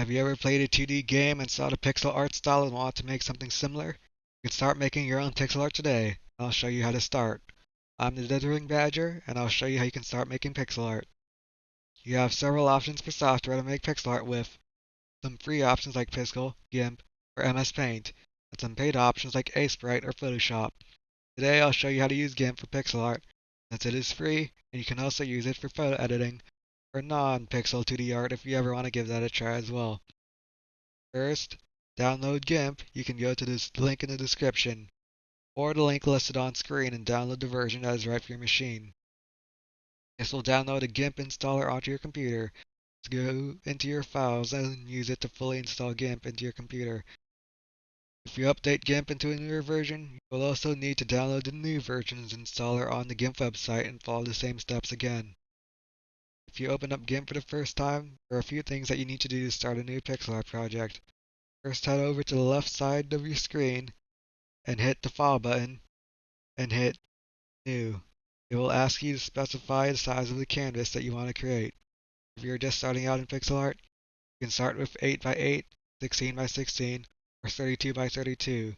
Have you ever played a 2D game and saw the pixel art style and want to make something similar? You can start making your own pixel art today. I'll show you how to start. I'm the Dithering Badger, and I'll show you how you can start making pixel art. You have several options for software to make pixel art with. Some free options like Pixel, GIMP, or MS Paint, and some paid options like Sprite or Photoshop. Today I'll show you how to use GIMP for pixel art, since it is free, and you can also use it for photo editing, or non-pixel 2D art if you ever want to give that a try as well. First, download GIMP. You can go to this link in the description, or the link listed on screen and download the version that is right for your machine. This will download a GIMP installer onto your computer. So go into your files and use it to fully install GIMP into your computer. If you update GIMP into a newer version, you will also need to download the new version's installer on the GIMP website and follow the same steps again. If you open up GIMP for the first time, there are a few things that you need to do to start a new pixel art project. First, head over to the left side of your screen and hit the File button and hit New. It will ask you to specify the size of the canvas that you want to create. If you're just starting out in pixel art, you can start with 8 by 8, 16 by 16, or 32 by 32.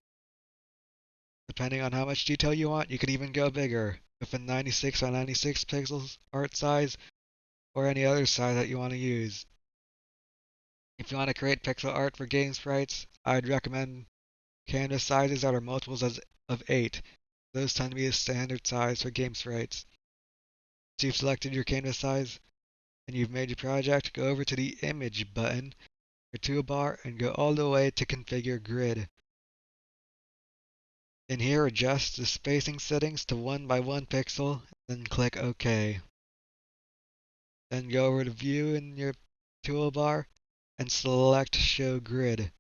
Depending on how much detail you want, you can even go bigger, with a 96 by 96 pixels art size, or any other size that you want to use. If you want to create pixel art for game sprites, I'd recommend canvas sizes that are multiples of 8. Those tend to be the standard size for game sprites. Once you've selected your canvas size and you've made your project, go over to the Image button, your toolbar, and go all the way to Configure Grid. In here, adjust the spacing settings to 1 by 1 pixel, then click OK. Then go over to View in your toolbar and select Show Grid.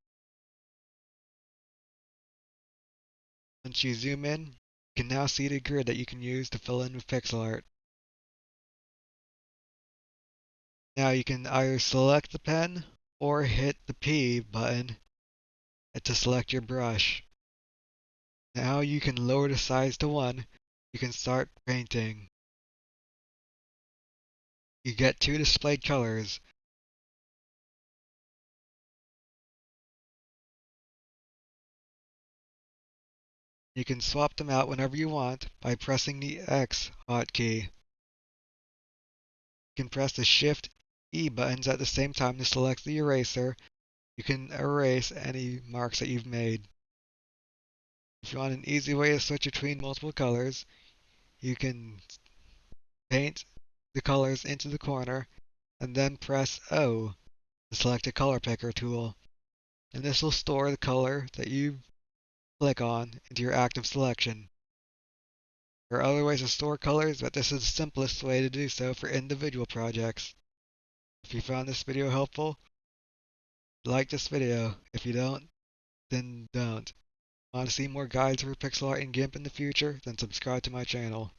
Once you zoom in, you can now see the grid that you can use to fill in with pixel art. Now you can either select the pen or hit the P button to select your brush. Now you can lower the size to 1. You can start painting. You get 2 displayed colors. You can swap them out whenever you want by pressing the X hotkey. You can press the Shift E buttons at the same time to select the eraser. You can erase any marks that you've made. If you want an easy way to switch between multiple colors, you can paint the colors into the corner and then press O to select a color picker tool. And this will store the color that you click on into your active selection. There are other ways to store colors, but this is the simplest way to do so for individual projects. If you found this video helpful, like this video. If you don't, then don't. Want to see more guides for pixel art and GIMP in the future? Then subscribe to my channel.